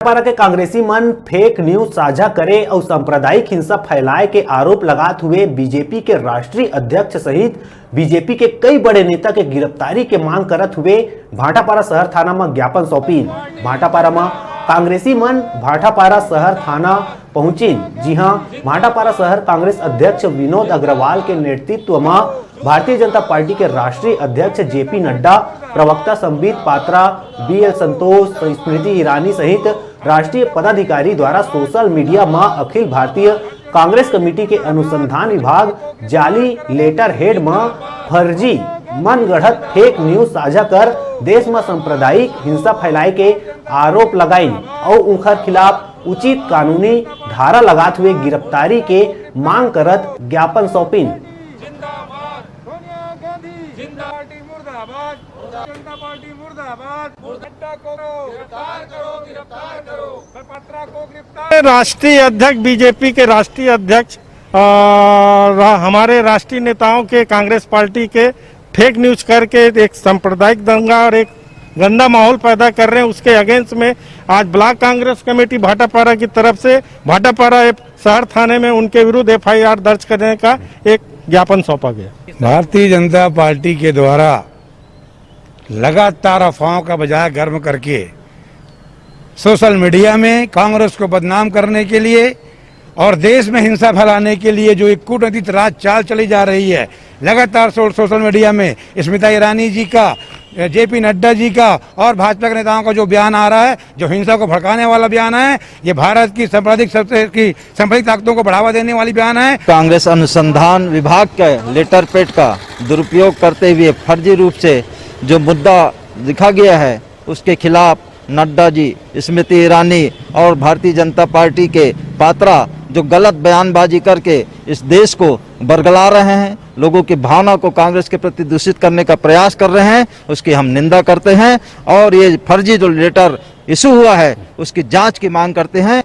भाजपा के कांग्रेसी मन फेक न्यूज साझा करे और सांप्रदायिक हिंसा फैलाए के आरोप लगाते हुए बीजेपी के राष्ट्रीय अध्यक्ष सहित बीजेपी के कई बड़े नेता के गिरफ्तारी के मांग करत हुए भाटापारा शहर थाना में ज्ञापन सौंपीन। भाटापारा में कांग्रेसी मन भाटापारा शहर थाना पहुंचीन। जी हां, भाटापारा शहर कांग्रेस अध्यक्ष विनोद अग्रवाल के नेतृत्व में भारतीय जनता पार्टी के राष्ट्रीय अध्यक्ष जेपी नड्डा, प्रवक्ता संबित पात्रा, बीएल संतोष, स्मृति ईरानी सहित राष्ट्रीय पदाधिकारी द्वारा सोशल मीडिया में अखिल भारतीय कांग्रेस कमेटी के अनुसंधान विभाग जाली लेटर हेड में फर्जी मनगढ़ंत फेक न्यूज साझा कर देश में सांप्रदायिक हिंसा फैलाए के आरोप लगाइन और उनके खिलाफ उचित कानूनी धारा लगाते हुए गिरफ्तारी के मांग करत ज्ञापन सौंपीन। राष्ट्रीय अध्यक्ष बीजेपी के राष्ट्रीय अध्यक्ष हमारे राष्ट्रीय नेताओं के कांग्रेस पार्टी के फेक न्यूज करके एक सांप्रदायिक दंगा और एक गंदा माहौल पैदा कर रहे हैं। उसके अगेंस्ट में आज ब्लॉक कांग्रेस कमेटी भाटापारा की तरफ से भाटापारा शहर थाने में उनके विरुद्ध एफआईआर दर्ज करने का एक ज्ञापन सौंपा गया। भारतीय जनता पार्टी के द्वारा लगातार अफवाहों का बजाय गर्म करके सोशल मीडिया में कांग्रेस को बदनाम करने के लिए और देश में हिंसा फैलाने के लिए जो एक कूटनीतिक राज चाल चली जा रही है, लगातार सोशल मीडिया में स्मृति ईरानी जी का, जेपी नड्डा जी का और भाजपा के नेताओं का जो बयान आ रहा है, जो हिंसा को भड़काने वाला बयान है, ये भारत की सांप्रदायिक ताकतों को बढ़ावा देने वाली बयान है। कांग्रेस अनुसंधान विभाग के लेटर पैड का दुरुपयोग करते हुए फर्जी रूप से जो मुद्दा लिखा गया है, उसके खिलाफ नड्डा जी, स्मृति ईरानी और भारतीय जनता पार्टी के पात्रा जो गलत बयानबाजी करके इस देश को बरगला रहे हैं, लोगों की भावना को कांग्रेस के प्रति दूषित करने का प्रयास कर रहे हैं, उसकी हम निंदा करते हैं और ये फर्जी जो लेटर इशू हुआ है उसकी जांच की मांग करते हैं।